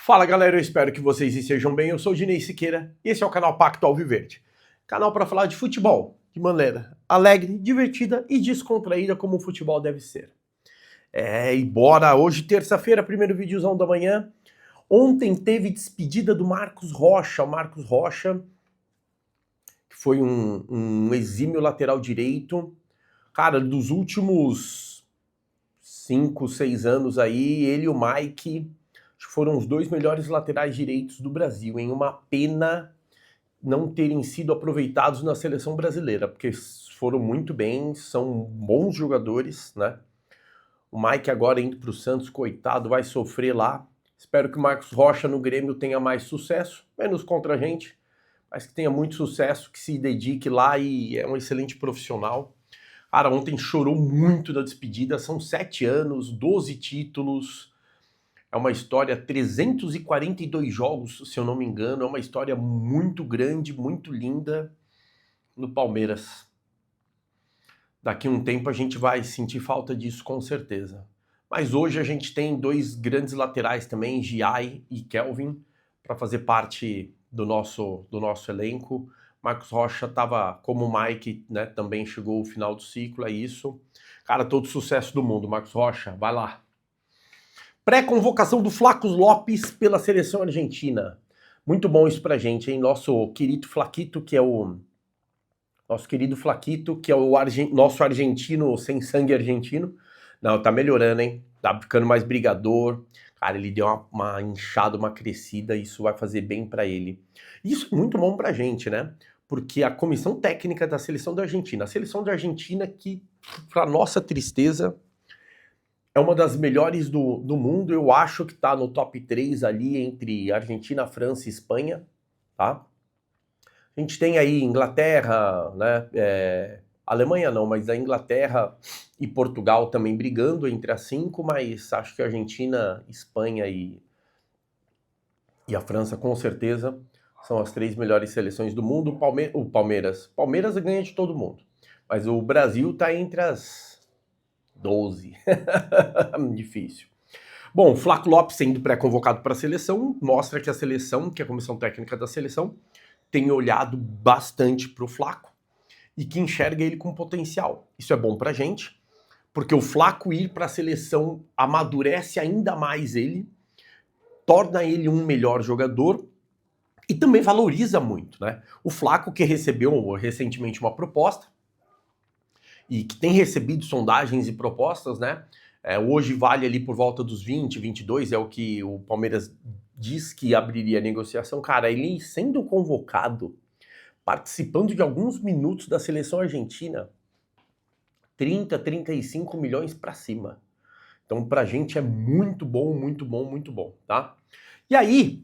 Fala galera, eu espero que vocês estejam bem. Eu sou o Dinei Siqueira e esse é o canal Pacto Alviverde. Canal para falar de futebol de maneira alegre, divertida e descontraída como o futebol deve ser. E bora, hoje terça-feira, primeiro videozão da manhã. Ontem teve despedida do Marcos Rocha. O Marcos Rocha, que foi um exímio lateral direito. Cara, dos últimos 5, 6 anos aí, ele e o Mike foram os dois melhores laterais direitos do Brasil, hein? Uma pena não terem sido aproveitados na seleção brasileira, porque foram muito bem, são bons jogadores, né? O Mike agora indo para o Santos, coitado, vai sofrer lá. Espero que o Marcos Rocha no Grêmio tenha mais sucesso, menos contra a gente, mas que tenha muito sucesso, que se dedique lá e é um excelente profissional. Cara, ontem chorou muito da despedida, são 7 anos, 12 títulos. É uma história, 342 jogos, se eu não me engano, é uma história muito grande, muito linda no Palmeiras. Daqui a um tempo a gente vai sentir falta disso com certeza. Mas hoje a gente tem dois grandes laterais também, Giai e Kelvin, para fazer parte do nosso elenco. Marcos Rocha estava como o Mike, né, também chegou ao final do ciclo, é isso. Cara, todo sucesso do mundo, Marcos Rocha, vai lá. Pré-convocação do Flaco Lopes pela seleção argentina. Muito bom isso pra gente, hein? Nosso querido Flaquito, que é o nosso argentino sem sangue argentino. Não, tá melhorando, hein? Tá ficando mais brigador. Cara, ele deu uma inchada, uma crescida, isso vai fazer bem pra ele. Isso é muito bom pra gente, né? Porque a comissão técnica da seleção da Argentina, a seleção da Argentina que, pra nossa tristeza, é uma das melhores do mundo, eu acho que tá no top 3 ali entre Argentina, França e Espanha, tá? A gente tem aí Inglaterra, né, Alemanha não, mas a Inglaterra e Portugal também brigando entre as 5, mas acho que a Argentina, Espanha e a França com certeza são as 3 melhores seleções do mundo. O Palmeiras ganha de todo mundo, mas o Brasil tá entre as 12. Difícil. Bom, Flaco Lopes sendo pré-convocado para a seleção mostra que a seleção, que a comissão técnica da seleção, tem olhado bastante para o Flaco e que enxerga ele com potencial. Isso é bom para a gente, porque o Flaco ir para a seleção amadurece ainda mais ele, torna ele um melhor jogador e também valoriza muito, né? O Flaco, que recebeu recentemente uma proposta e que tem recebido sondagens e propostas, né? Hoje vale ali por volta dos 20, 22, é o que o Palmeiras diz que abriria a negociação. Cara, ele sendo convocado, participando de alguns minutos da seleção argentina, 30, 35 milhões para cima. Então pra gente é muito bom, muito bom, muito bom, tá? E aí,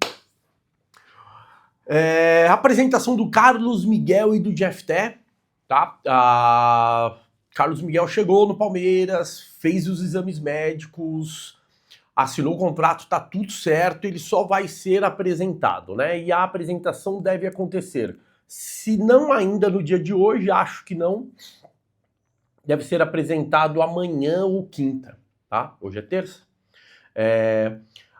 apresentação do Carlos Miguel e do Jeff Té, tá? Carlos Miguel chegou no Palmeiras, fez os exames médicos, assinou o contrato, tá tudo certo, ele só vai ser apresentado, né? E a apresentação deve acontecer, se não ainda no dia de hoje, acho que não, deve ser apresentado amanhã ou quinta, tá? Hoje é terça.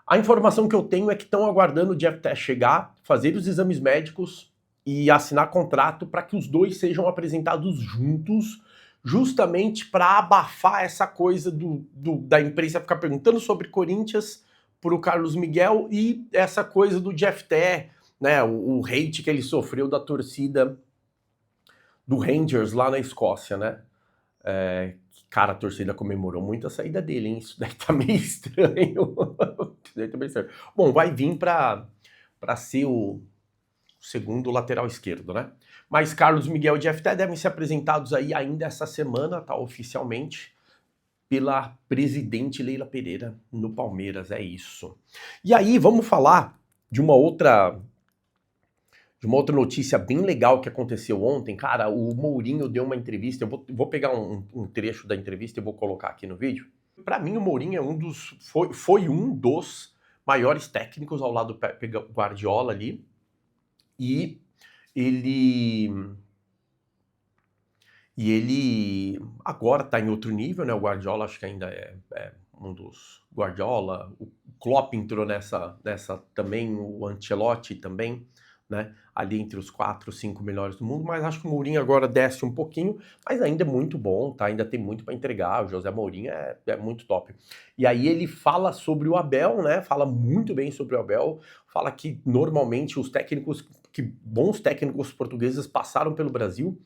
A informação que eu tenho é que estão aguardando o Jeff Té chegar, fazer os exames médicos e assinar contrato para que os dois sejam apresentados juntos, justamente para abafar essa coisa da imprensa ficar perguntando sobre Corinthians para o Carlos Miguel e essa coisa do Jeff Té, né, o hate que ele sofreu da torcida do Rangers lá na Escócia, né? Cara, a torcida comemorou muito a saída dele, hein? Isso daí tá meio estranho. Isso daí tá meio estranho. Bom, vai vir para ser o segundo lateral esquerdo, né? Mas Carlos Miguel e Jeff Té devem ser apresentados aí ainda essa semana, tá? Oficialmente, pela presidente Leila Pereira no Palmeiras, é isso. E aí, vamos falar de uma outra notícia bem legal que aconteceu ontem. Cara, o Mourinho deu uma entrevista, eu vou pegar um trecho da entrevista e vou colocar aqui no vídeo. Para mim, o Mourinho foi um dos maiores técnicos ao lado do Pep Guardiola ali, e ele agora tá em outro nível, né? O Guardiola acho que ainda é um dos Guardiola, o Klopp entrou nessa também, o Ancelotti também, né? Ali entre os 4, 5 melhores do mundo, mas acho que o Mourinho agora desce um pouquinho, mas ainda é muito bom, tá? Ainda tem muito para entregar. O José Mourinho é muito top. E aí ele fala sobre o Abel, né? Fala muito bem sobre o Abel, fala que normalmente os técnicos, que bons técnicos portugueses passaram pelo Brasil,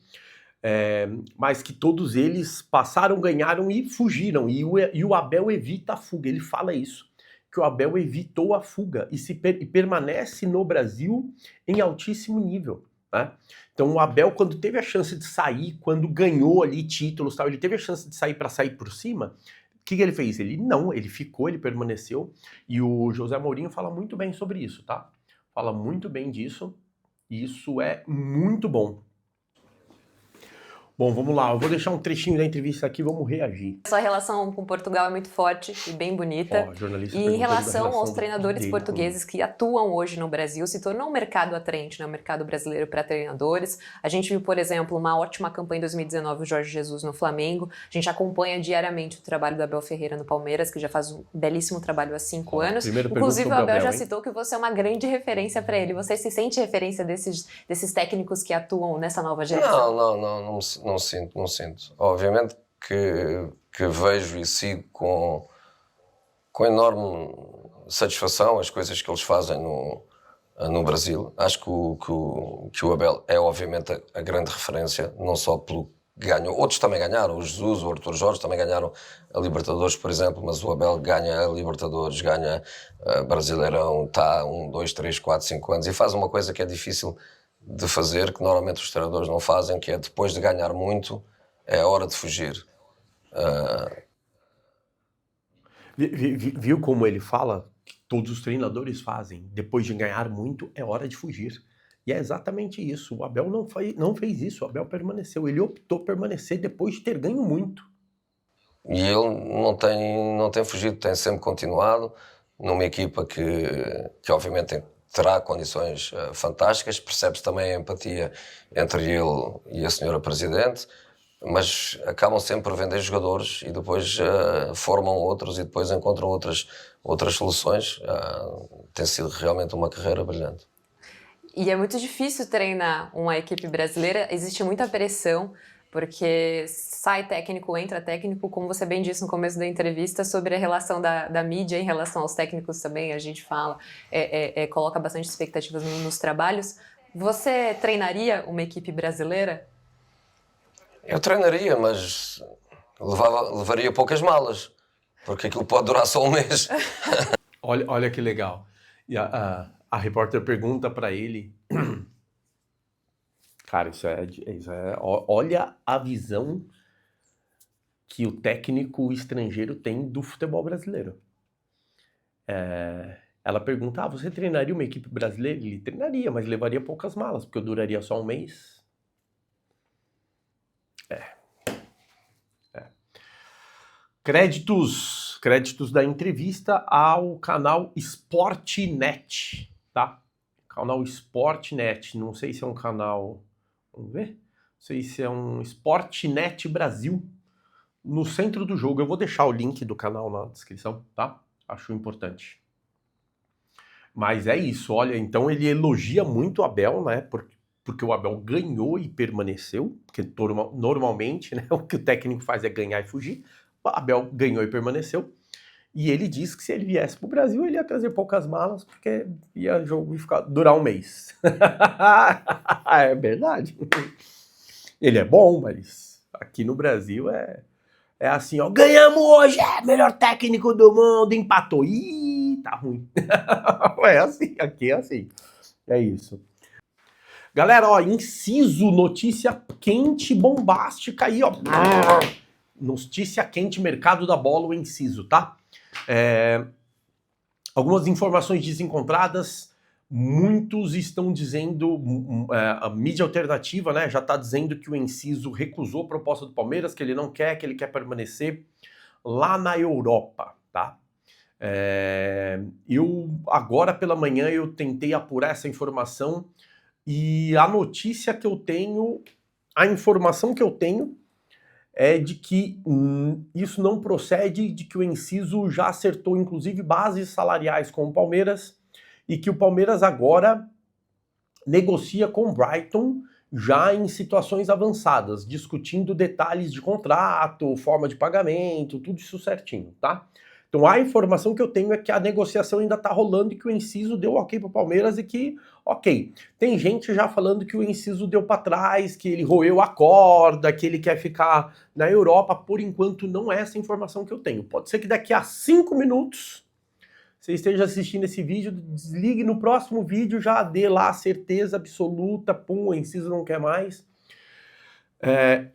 mas que todos eles passaram, ganharam e fugiram, e o Abel evita a fuga. Ele fala isso, que o Abel evitou a fuga e permanece no Brasil em altíssimo nível, né? Então o Abel, quando teve a chance de sair, quando ganhou ali títulos, tal, ele teve a chance de sair para sair por cima. O que ele fez? Ele ficou, ele permaneceu, e o José Mourinho fala muito bem sobre isso, tá? Fala muito bem disso, e isso é muito bom. Bom, vamos lá, eu vou deixar um trechinho da entrevista aqui, vamos reagir. Sua relação com Portugal é muito forte e bem bonita. E em relação aos treinadores portugueses que atuam hoje no Brasil, se tornou um mercado atraente, né? O mercado brasileiro para treinadores. A gente viu, por exemplo, uma ótima campanha em 2019, o Jorge Jesus no Flamengo. A gente acompanha diariamente o trabalho do Abel Ferreira no Palmeiras, que já faz um belíssimo trabalho há 5 anos. Inclusive, o Abel já citou que você é uma grande referência para ele. Você se sente referência desses técnicos que atuam nessa nova geração? Não sinto. Obviamente que vejo e sigo com enorme satisfação as coisas que eles fazem no Brasil. Acho que o Abel é obviamente a grande referência, não só pelo que ganhou. Outros também ganharam, o Jesus, o Arthur Jorge também ganharam a Libertadores, por exemplo, mas o Abel ganha a Libertadores, ganha a Brasileirão, está 1, 2, 3, 4, 5 anos e faz uma coisa que é difícil de fazer, que normalmente os treinadores não fazem, que é depois de ganhar muito, é a hora de fugir. Viu como ele fala que todos os treinadores fazem? Depois de ganhar muito, é hora de fugir. E é exatamente isso. O Abel não fez isso, o Abel permaneceu. Ele optou permanecer depois de ter ganho muito. E ele não tem fugido, tem sempre continuado numa equipa que obviamente terá condições fantásticas, percebe-se também a empatia entre ele e a senhora Presidente, mas acabam sempre por vender jogadores e depois formam outros e depois encontram outras soluções. Tem sido realmente uma carreira brilhante. E é muito difícil treinar uma equipe brasileira, existe muita pressão, porque sai técnico, entra técnico, como você bem disse no começo da entrevista, sobre a relação da mídia em relação aos técnicos também, a gente fala, coloca bastante expectativas nos trabalhos. Você treinaria uma equipe brasileira? Eu treinaria, mas levaria poucas malas, porque aquilo pode durar só um mês. Olha que legal. E a repórter pergunta para ele... Cara, olha a visão que o técnico estrangeiro tem do futebol brasileiro. Ela pergunta, você treinaria uma equipe brasileira? Ele treinaria, mas levaria poucas malas, porque eu duraria só um mês. Créditos da entrevista ao canal Sportnet, tá? Canal Sportnet, não sei se é um canal... Vamos ver? Não sei se é um Sportnet Brasil, no centro do jogo. Eu vou deixar o link do canal na descrição, tá? Acho importante. Mas é isso, olha, então ele elogia muito o Abel, né? Porque o Abel ganhou e permaneceu, porque normalmente, né, o que o técnico faz é ganhar e fugir. O Abel ganhou e permaneceu. E ele disse que se ele viesse pro Brasil, ele ia trazer poucas malas, porque ia durar um mês. É verdade. Ele é bom, mas aqui no Brasil é assim, ó. Ganhamos hoje, melhor técnico do mundo, empatou. Ih, tá ruim. É assim, aqui é assim. É isso. Galera, ó, inciso, notícia quente, bombástica aí, ó. Notícia quente, mercado da bola, o inciso, tá? Algumas informações desencontradas, muitos estão dizendo, a mídia alternativa, né, já está dizendo que o Enciso recusou a proposta do Palmeiras, que ele não quer, que ele quer permanecer lá na Europa, tá? Agora pela manhã eu tentei apurar essa informação e a notícia que eu tenho, a informação que eu tenho é de que isso não procede, de que o Enciso já acertou, inclusive, bases salariais com o Palmeiras e que o Palmeiras agora negocia com o Brighton já em situações avançadas, discutindo detalhes de contrato, forma de pagamento, tudo isso certinho, tá? Então a informação que eu tenho é que a negociação ainda tá rolando e que o Enciso deu ok pro Palmeiras e que, ok, tem gente já falando que o Enciso deu para trás, que ele roeu a corda, que ele quer ficar na Europa. Por enquanto não é essa informação que eu tenho. Pode ser que daqui a 5 minutos você esteja assistindo esse vídeo, desligue no próximo vídeo, já dê lá a certeza absoluta, pum, o Enciso não quer mais.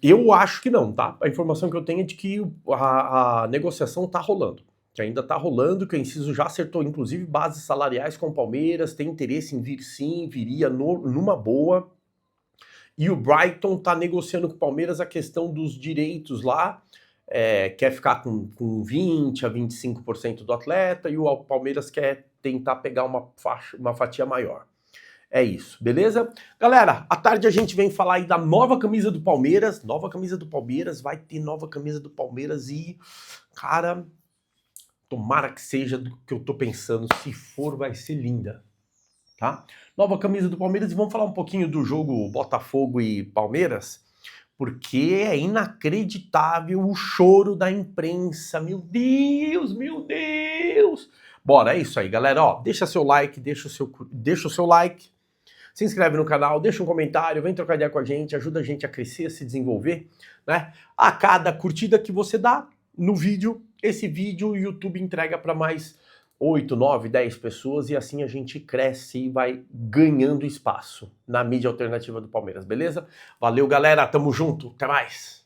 Eu acho que não, tá? A informação que eu tenho é de que a negociação tá rolando. Que ainda tá rolando, que o Enciso já acertou, inclusive, bases salariais com o Palmeiras, tem interesse em vir sim, viria numa boa. E o Brighton tá negociando com o Palmeiras a questão dos direitos lá, quer ficar com 20% a 25% do atleta, e o Palmeiras quer tentar pegar uma fatia maior. É isso, beleza? Galera, à tarde a gente vem falar aí da nova camisa do Palmeiras. Nova camisa do Palmeiras, vai ter nova camisa do Palmeiras e, cara, tomara que seja do que eu tô pensando. Se for, vai ser linda, tá? Nova camisa do Palmeiras e vamos falar um pouquinho do jogo Botafogo e Palmeiras, porque é inacreditável o choro da imprensa. Meu Deus, meu Deus! Bora, é isso aí, galera. Ó, deixa seu like, deixa o seu like, se inscreve no canal, deixa um comentário, vem trocar ideia com a gente, ajuda a gente a crescer, a se desenvolver, né? A cada curtida que você dá no vídeo, esse vídeo o YouTube entrega para mais 8, 9, 10 pessoas e assim a gente cresce e vai ganhando espaço na mídia alternativa do Palmeiras, beleza? Valeu, galera, tamo junto, até mais!